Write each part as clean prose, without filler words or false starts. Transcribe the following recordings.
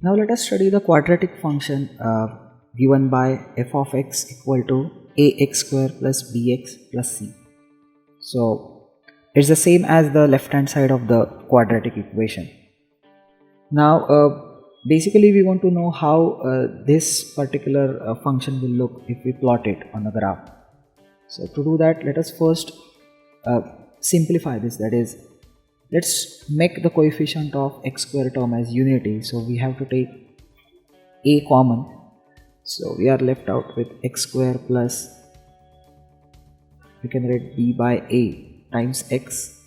Now let us study the quadratic function given by f of x equal to ax square plus bx plus c. So it's the same as the left hand side of the quadratic equation. Now basically we want to know how this particular function will look if we plot it on a graph. So to do that, let us first simplify this, that is, let's make the coefficient of x square term as unity. So we have to take a common, so we are left out with x square plus, we can write b by a times x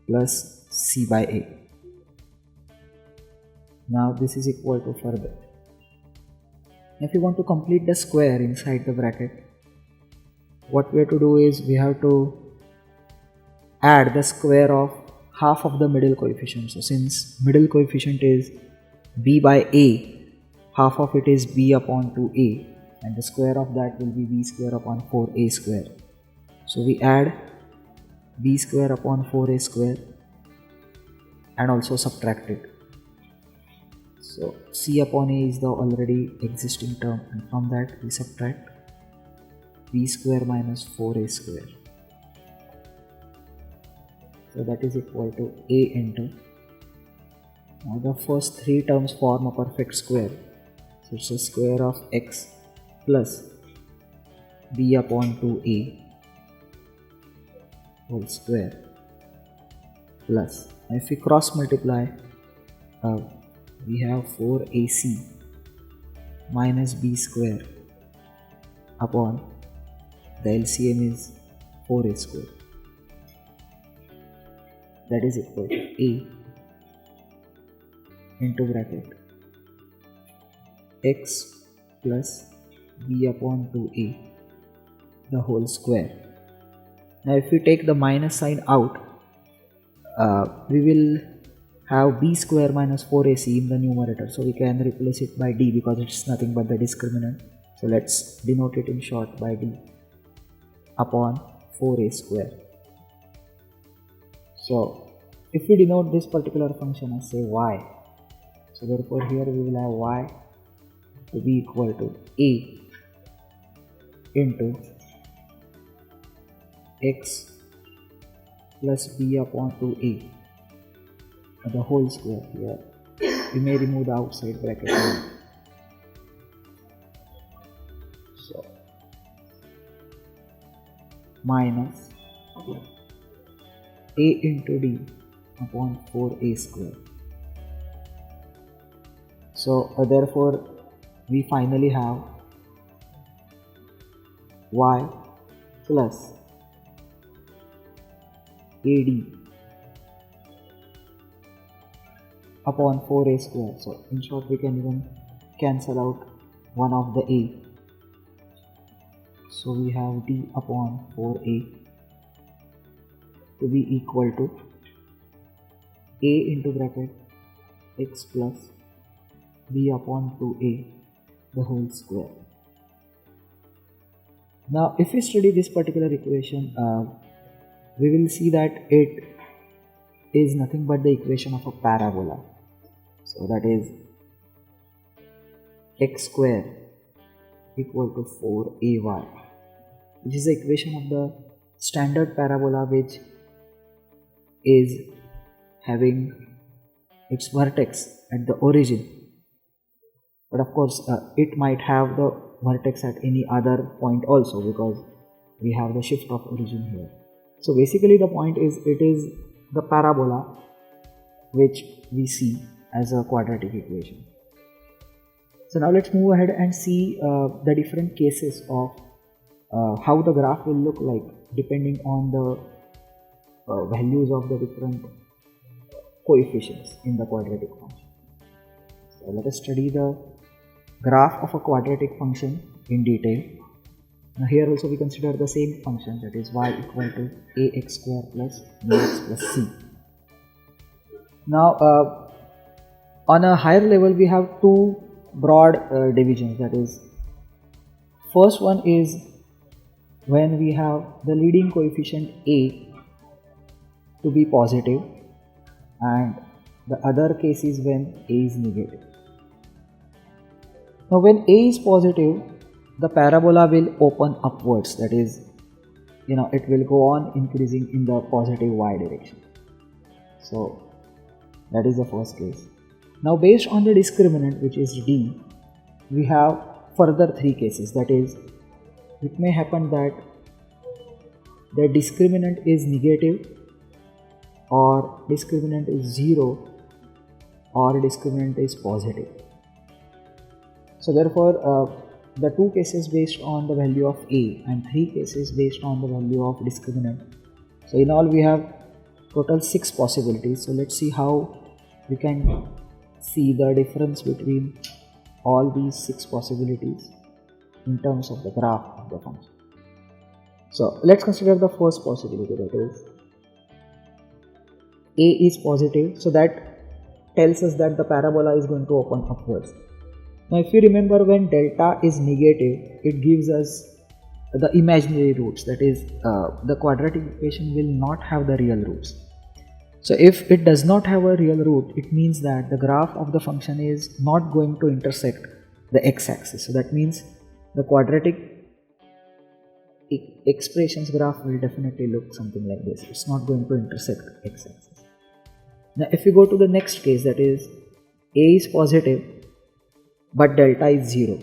plus c by a. Now this is equal to further. If you want to complete the square inside the bracket, what we have to do is we have to add the square of half of the middle coefficient. So since middle coefficient is b by a, half of it is b upon 2a, and the square of that will be b square upon 4a square. So we add b square upon 4a square and also subtract it. So c upon a is the already existing term, and from that we subtract b square minus 4a square. So that is equal to a into, now the first three terms form a perfect square. So it's the square of x plus b upon 2a whole square plus, if we cross multiply, we have 4ac minus b square upon, the LCM is 4a square. That is equal to a into bracket x plus b upon 2a the whole square. Now if we take the minus sign out, we will have b square minus 4ac in the numerator, so we can replace it by d because it's nothing but the discriminant. So let's denote it in short by d upon 4a square. So if we denote this particular function as say y, so therefore here we will have y to be equal to a into x plus b upon 2a the whole square. Here we may remove the outside bracket now. So minus a into d upon 4a square. So therefore we finally have y plus ad upon 4a square. So in short we can even cancel out one of the a. So we have d upon 4a to be equal to a into bracket x plus b upon 2a the whole square. Now if we study this particular equation, we will see that it is nothing but the equation of a parabola. So that is x square equal to 4ay, which is the equation of the standard parabola which is having its vertex at the origin. But of course it might have the vertex at any other point also, because we have the shift of origin here. So basically the point is, it is the parabola which we see as a quadratic equation. So now let's move ahead and see the different cases of how the graph will look like depending on the values of the different coefficients in the quadratic function. So let us study the graph of a quadratic function in detail. Now here also we consider the same function, that is y equal to ax square plus bx plus c. Now on a higher level we have two broad divisions, that is, first one is when we have the leading coefficient a to be positive, and the other case is when a is negative. Now when a is positive, the parabola will open upwards, that is, it will go on increasing in the positive y direction. So that is the first case. Now based on the discriminant, which is d, we have further three cases, that is, it may happen that the discriminant is negative, or discriminant is 0, or discriminant is positive. So therefore the two cases based on the value of a and three cases based on the value of discriminant. So in all we have total 6 possibilities. So let's see how we can see the difference between all these 6 possibilities in terms of the graph of the function. So let's consider the first possibility, that is a is positive, so that tells us that the parabola is going to open upwards. Now if you remember, when delta is negative, it gives us the imaginary roots, that is the quadratic equation will not have the real roots. So if it does not have a real root, it means that the graph of the function is not going to intersect the x-axis. So that means the quadratic expressions graph will definitely look something like this. It's not going to intersect x-axis. Now if we go to the next case, that is a is positive but delta is 0.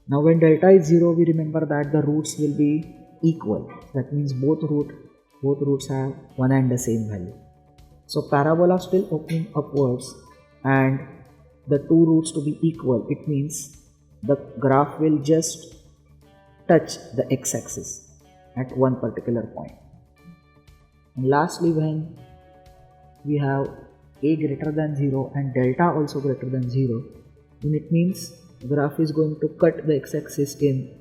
Now when delta is 0, we remember that the roots will be equal. That means both roots have one and the same value. So parabola still opening upwards and the two roots to be equal, it means the graph will just touch the x-axis at one particular point. And lastly, when we have a greater than 0 and delta also greater than 0, then it means the graph is going to cut the x-axis in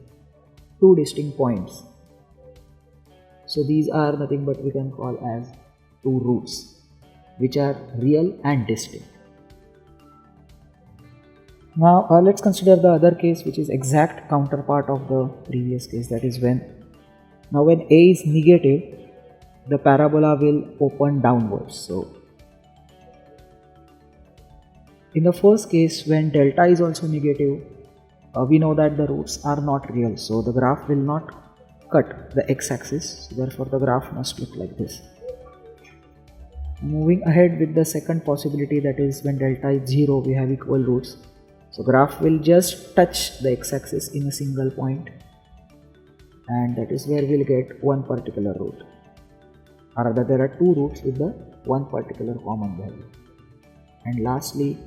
two distinct points. So these are nothing but we can call as two roots, which are real and distinct. Now let's consider the other case, which is exact counterpart of the previous case, that is when a is negative, the parabola will open downwards. So in the first case, when delta is also negative, we know that the roots are not real, so the graph will not cut the x-axis, so therefore the graph must look like this. Moving ahead with the second possibility, that is when delta is 0, we have equal roots, so graph will just touch the x-axis in a single point, and that is where we'll get one particular root, or rather there are two roots with the one particular common value. And lastly,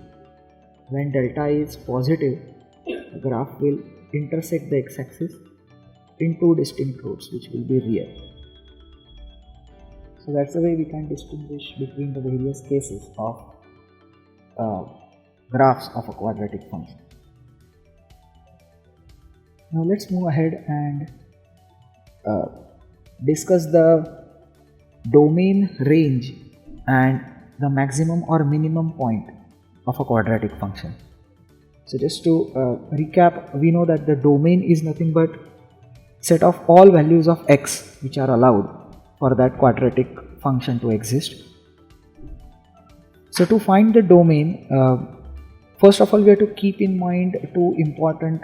when delta is positive, the graph will intersect the x-axis in two distinct roots, which will be real. So that's the way we can distinguish between the various cases of graphs of a quadratic function. Now let's move ahead and discuss the domain, range and the maximum or minimum point of a quadratic function. So just to recap, we know that the domain is nothing but set of all values of x which are allowed for that quadratic function to exist. So to find the domain, first of all we have to keep in mind two important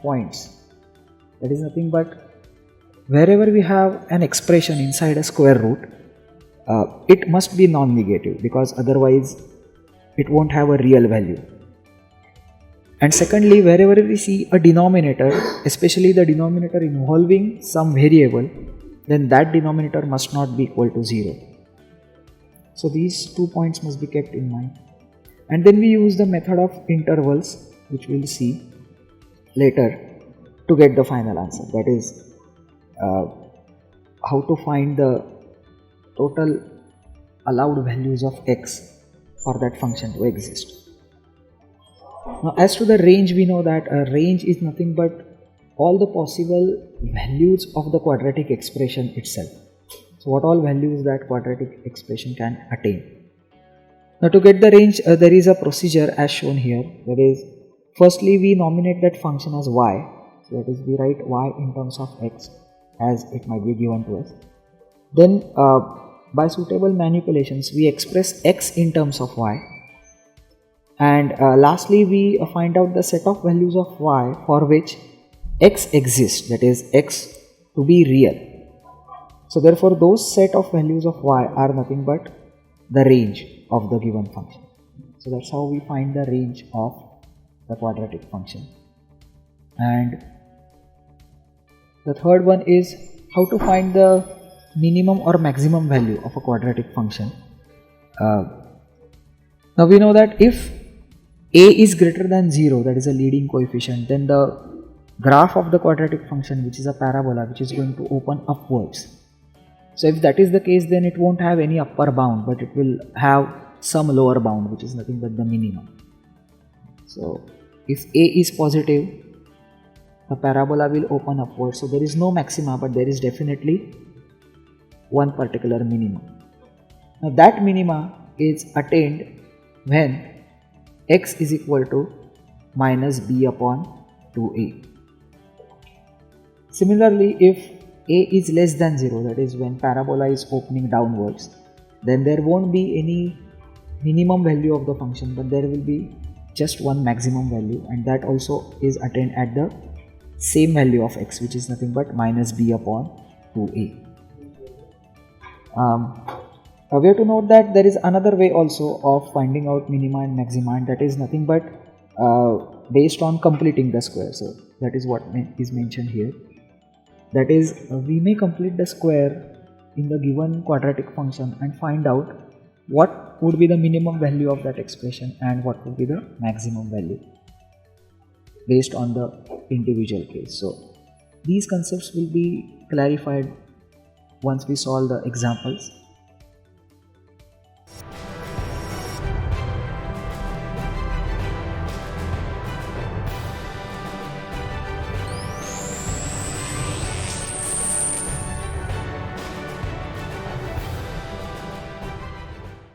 points. That is nothing but wherever we have an expression inside a square root, it must be non-negative, because otherwise it won't have a real value. And secondly, wherever we see a denominator, especially the denominator involving some variable, then that denominator must not be equal to 0. So these 2 points must be kept in mind. And then we use the method of intervals, which we will see later, to get the final answer. That is how to find the total allowed values of x for that function to exist. Now as to the range, we know that a range is nothing but all the possible values of the quadratic expression itself. So what all values that quadratic expression can attain. Now to get the range, there is a procedure as shown here. That is, firstly we nominate that function as y. So that is, we write y in terms of x as it might be given to us. Then by suitable manipulations we express x in terms of y, And lastly, we find out the set of values of y for which x exists, that is x to be real. So therefore those set of values of y are nothing but the range of the given function. So that's how we find the range of the quadratic function. And the third one is how to find the minimum or maximum value of a quadratic function. Now we know that if a is greater than 0, that is a leading coefficient, then the graph of the quadratic function, which is a parabola, which is going to open upwards. So if that is the case, then it won't have any upper bound, but it will have some lower bound, which is nothing but the minimum. So if a is positive, the parabola will open upwards. So there is no maxima, but there is definitely one particular minimum. Now that minima is attained when x is equal to minus b upon 2a. Similarly, if a is less than 0, that is when parabola is opening downwards, then there won't be any minimum value of the function, but there will be just one maximum value, and that also is attained at the same value of x, which is nothing but minus b upon 2a. We have to note that there is another way also of finding out minima and maxima, and that is nothing but based on completing the square. So that is what is mentioned here. That is, we may complete the square in the given quadratic function and find out what would be the minimum value of that expression and what would be the maximum value based on the individual case. So these concepts will be clarified once we solve the examples.